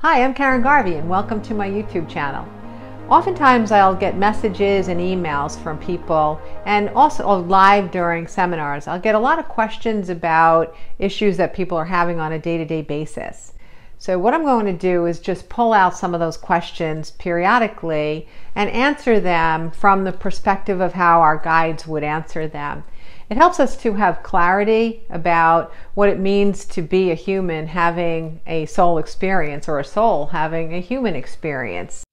Hi, I'm Karen Garvey and welcome to my YouTube channel. Oftentimes I'll get messages and emails from people, and also live during seminars. I'll get a lot of questions about issues that people are having on a day-to-day basis. So what I'm going to do is just pull out some of those questions periodically and answer them from the perspective of how our guides would answer them. It helps us to have clarity about what it means to be a human having a soul experience, or a soul having a human experience.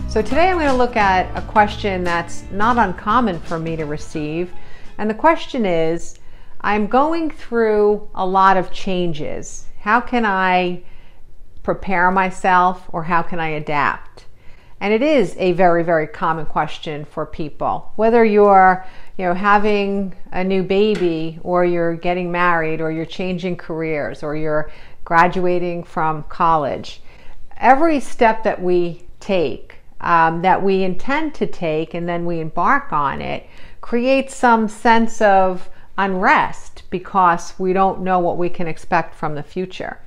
So today I'm going to look at a question that's not uncommon for me to receive, and the question is, I'm going through a lot of changes. How can I prepare myself, or how can I adapt? And it is a very, very common question for people. Whether you're having a new baby, or you're getting married, or you're changing careers, or you're graduating from college. Every step that we take, that we intend to take, and then we embark on it, creates some sense of unrest because we don't know what we can expect from the future.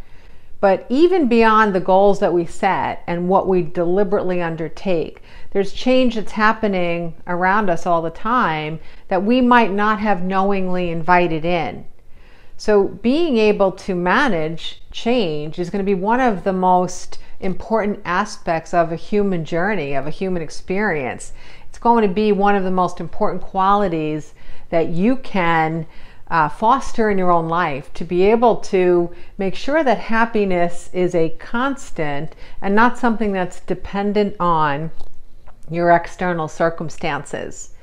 But even beyond the goals that we set and what we deliberately undertake, there's change that's happening around us all the time that we might not have knowingly invited in. So being able to manage change is going to be one of the most important aspects of a human journey, of a human experience. It's going to be one of the most important qualities that you can foster in your own life, to be able to make sure that happiness is a constant and not something that's dependent on your external circumstances.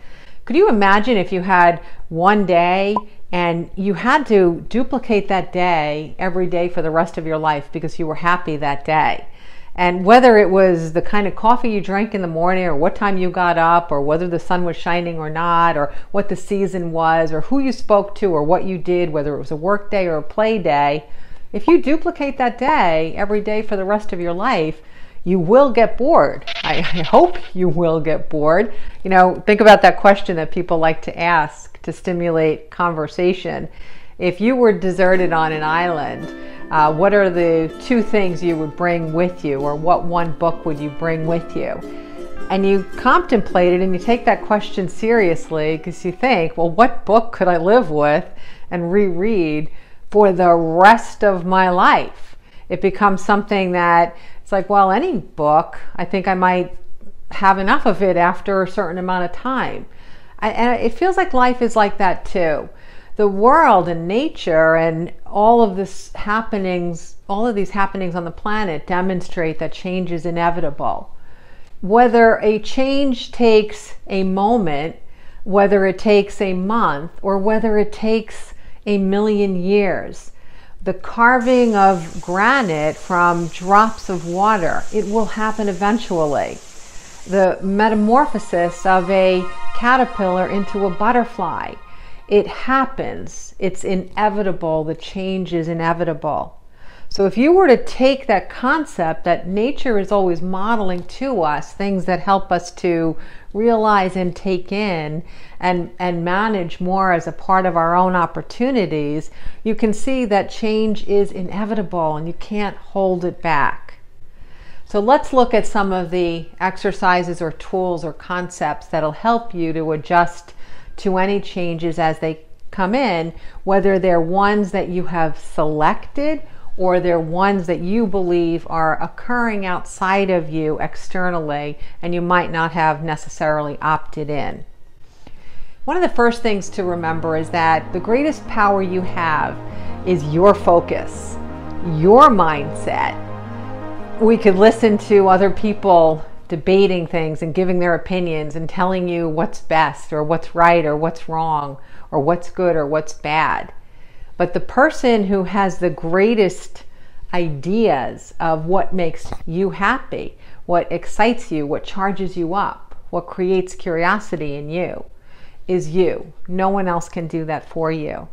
Could you imagine if you had one day and you had to duplicate that day every day for the rest of your life because you were happy that day? And whether it was the kind of coffee you drank in the morning, or what time you got up, or whether the sun was shining or not, or what the season was, or who you spoke to, or what you did, whether it was a work day or a play day, if you duplicate that day every day for the rest of your life, you will get bored. I hope you will get bored. Think about that question that people like to ask to stimulate conversation. If you were deserted on an island, what are the two things you would bring with you, or what one book would you bring with you? And you contemplate it and you take that question seriously, because you think, well, what book could I live with and reread for the rest of my life? It becomes something that it's like, well, any book, I think I might have enough of it after a certain amount of time. And it feels like life is like that too. The world and nature and all of these happenings on the planet demonstrate that change is inevitable. Whether a change takes a moment, whether it takes a month, or whether it takes a million years, the carving of granite from drops of water, it will happen eventually. The metamorphosis of a caterpillar into a butterfly, it happens. It's inevitable. The change is inevitable. So if you were to take that concept that nature is always modeling to us things that help us to realize and take in and manage more as a part of our own opportunities, you can see that change is inevitable and you can't hold it back. So let's look at some of the exercises or tools or concepts that'll help you to adjust to any changes as they come in, whether they're ones that you have selected or they're ones that you believe are occurring outside of you externally and you might not have necessarily opted in. One of the first things to remember is that the greatest power you have is your focus, your mindset. We could listen to other people debating things and giving their opinions and telling you what's best or what's right or what's wrong or what's good or what's bad. But the person who has the greatest ideas of what makes you happy, what excites you, what charges you up, what creates curiosity in you, is you. No one else can do that for you.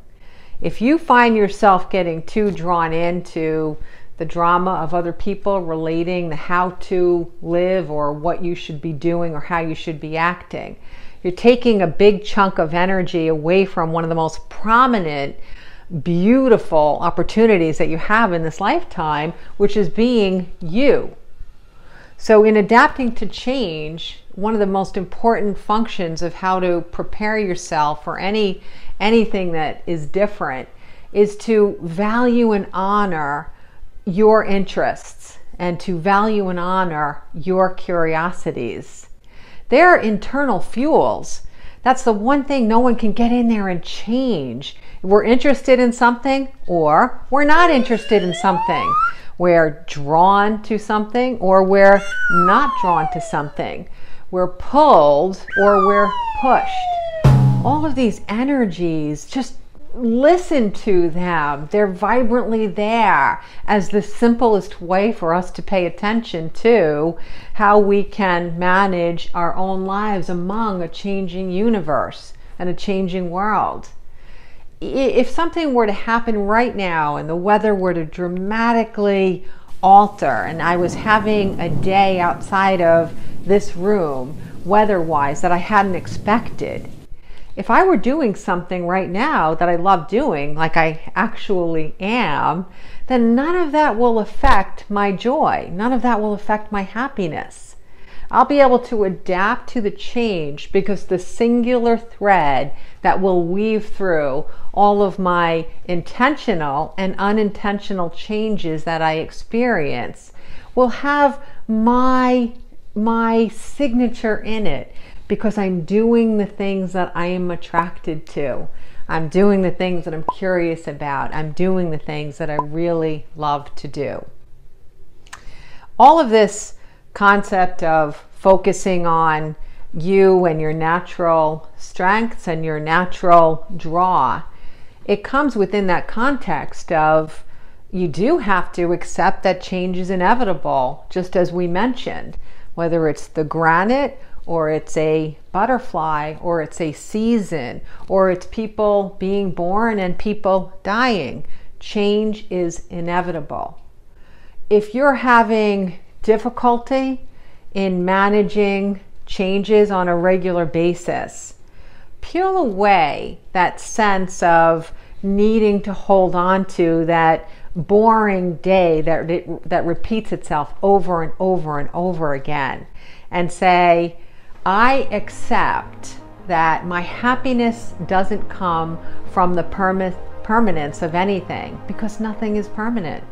If you find yourself getting too drawn into the drama of other people relating the how to live or what you should be doing or how you should be acting. You're taking a big chunk of energy away from one of the most prominent, beautiful opportunities that you have in this lifetime, which is being you. So in adapting to change, one of the most important functions of how to prepare yourself for anything that is different is to value and honor your interests and to value and honor your curiosities. They're internal fuels. That's the one thing no one can get in there and change. We're interested in something or we're not interested in something. We're drawn to something or we're not drawn to something. We're pulled or we're pushed. All of these energies, just listen to them. They're vibrantly there as the simplest way for us to pay attention to how we can manage our own lives among a changing universe and a changing world. If something were to happen right now and the weather were to dramatically alter and I was having a day outside of this room weather-wise that I hadn't expected, if I were doing something right now that I love doing, like I actually am, then none of that will affect my joy. None of that will affect my happiness. I'll be able to adapt to the change because the singular thread that will weave through all of my intentional and unintentional changes that I experience will have my signature in it, because I'm doing the things that I am attracted to. I'm doing the things that I'm curious about. I'm doing the things that I really love to do. All of this concept of focusing on you and your natural strengths and your natural draw, it comes within that context of you do have to accept that change is inevitable, just as we mentioned, whether it's the granite or it's a butterfly, or it's a season, or it's people being born and people dying. Change is inevitable. If you're having difficulty in managing changes on a regular basis, peel away that sense of needing to hold on to that boring day that repeats itself over and over and over again, and say, I accept that my happiness doesn't come from the permanence of anything, because nothing is permanent.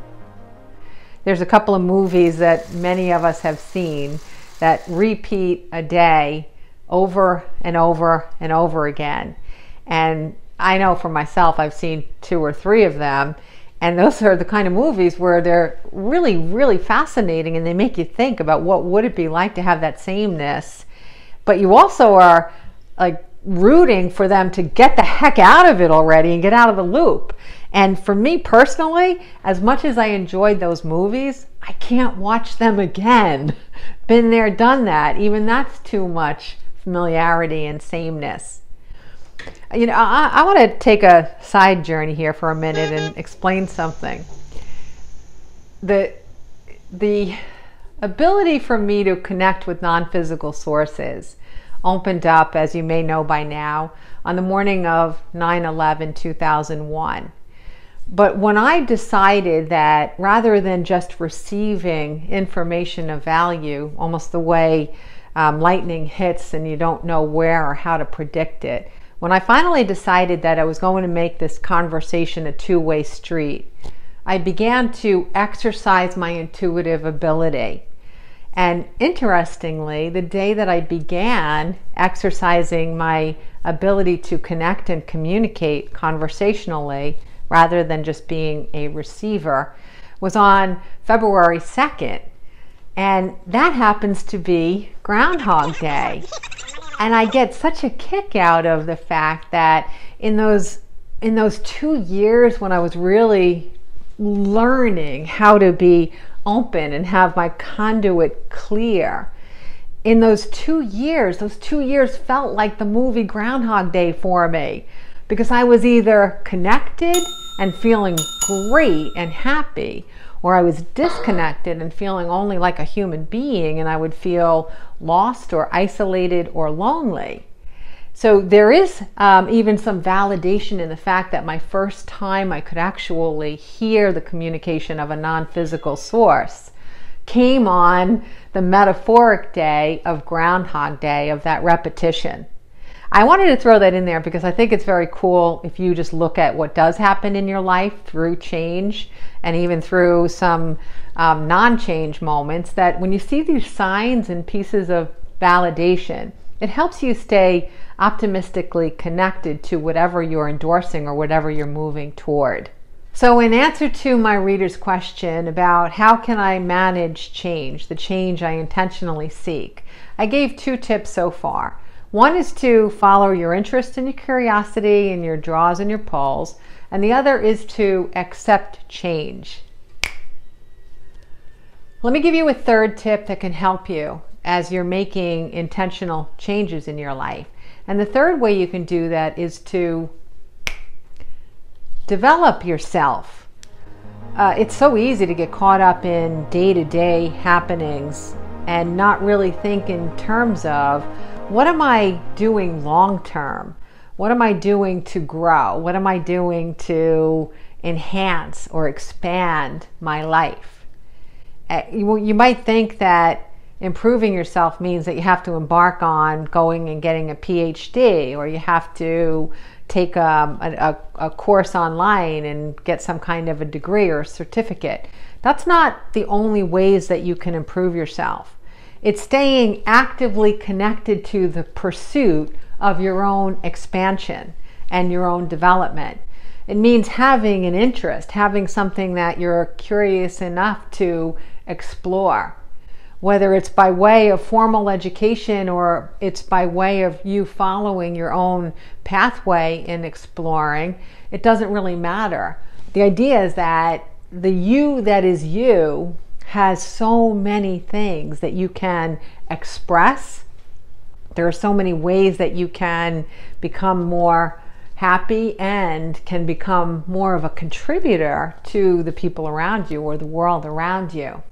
There's a couple of movies that many of us have seen that repeat a day over and over and over again. And I know for myself, I've seen 2 or 3 of them. And those are the kind of movies where they're really, really fascinating, and they make you think about what would it be like to have that sameness. But you also are like rooting for them to get the heck out of it already and get out of the loop. And for me personally, as much as I enjoyed those movies, I can't watch them again. Been there, done that. Even that's too much familiarity and sameness. You know, I want to take a side journey here for a minute and explain something. The ability for me to connect with non-physical sources opened up, as you may know by now, on the morning of 9/11/2001. But when I decided that rather than just receiving information of value, almost the way lightning hits and you don't know where or how to predict it, when I finally decided that I was going to make this conversation a two-way street, I began to exercise my intuitive ability. And interestingly, the day that I began exercising my ability to connect and communicate conversationally, rather than just being a receiver, was on February 2nd. And that happens to be Groundhog Day. And I get such a kick out of the fact that in those 2 years when I was really learning how to be open and have my conduit clear, in those 2 years felt like the movie Groundhog Day for me, because I was either connected and feeling great and happy, or I was disconnected and feeling only like a human being, and I would feel lost or isolated or lonely. So there is even some validation in the fact that my first time I could actually hear the communication of a non-physical source came on the metaphoric day of Groundhog Day, of that repetition. I wanted to throw that in there because I think it's very cool if you just look at what does happen in your life through change and even through some non-change moments, that when you see these signs and pieces of validation, it helps you stay optimistically connected to whatever you're endorsing or whatever you're moving toward. So in answer to my reader's question about how can I manage change, the change I intentionally seek, I gave 2 tips so far. One is to follow your interest and your curiosity and your draws and your pulls, and the other is to accept change. Let me give you a 3rd tip that can help you as you're making intentional changes in your life. And the 3rd way you can do that is to develop yourself. It's so easy to get caught up in day-to-day happenings and not really think in terms of, what am I doing long-term? What am I doing to grow? What am I doing to enhance or expand my life? You might think that improving yourself means that you have to embark on going and getting a PhD, or you have to take a course online and get some kind of a degree or a certificate. That's not the only ways that you can improve yourself. It's staying actively connected to the pursuit of your own expansion and your own development. It means having an interest, having something that you're curious enough to explore. Whether it's by way of formal education or it's by way of you following your own pathway in exploring, it doesn't really matter. The idea is that the you that is you has so many things that you can express. There are so many ways that you can become more happy and can become more of a contributor to the people around you or the world around you.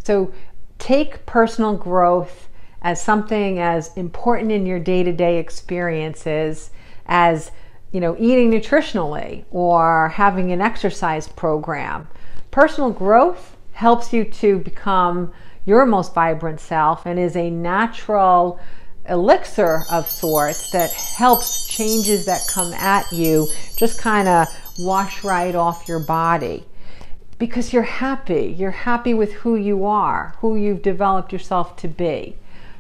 So take personal growth as something as important in your day-to-day experiences as, eating nutritionally or having an exercise program. Personal growth helps you to become your most vibrant self and is a natural elixir of sorts that helps changes that come at you just kind of wash right off your body. Because you're happy with who you are, who you've developed yourself to be.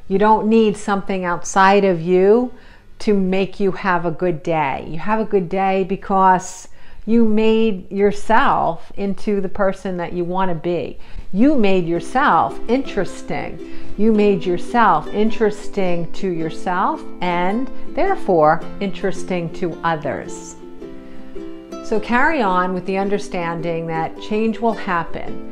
You don't need something outside of you to make you have a good day. You have a good day because you made yourself into the person that you want to be. You made yourself interesting. You made yourself interesting to yourself and therefore interesting to others. So carry on with the understanding that change will happen.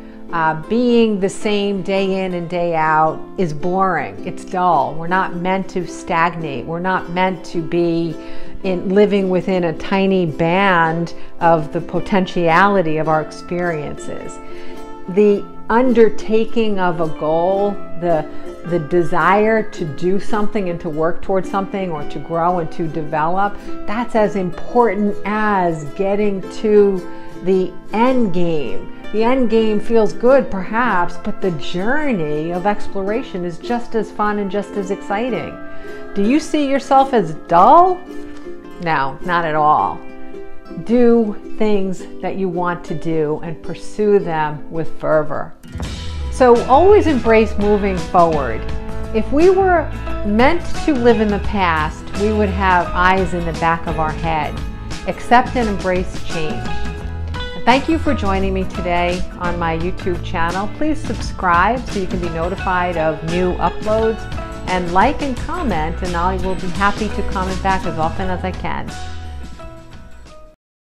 Being the same day in and day out is boring. It's dull. We're not meant to stagnate. We're not meant to be living within a tiny band of the potentiality of our experiences. The undertaking of a goal, the desire to do something and to work towards something or to grow and to develop, that's as important as getting to the end game. The end game feels good perhaps, but the journey of exploration is just as fun and just as exciting. Do you see yourself as dull? No, not at all. Do things that you want to do and pursue them with fervor. So always embrace moving forward. If we were meant to live in the past, we would have eyes in the back of our head. Accept and embrace change. Thank you for joining me today on my YouTube channel. Please subscribe so you can be notified of new uploads, and like and comment, and I will be happy to comment back as often as I can.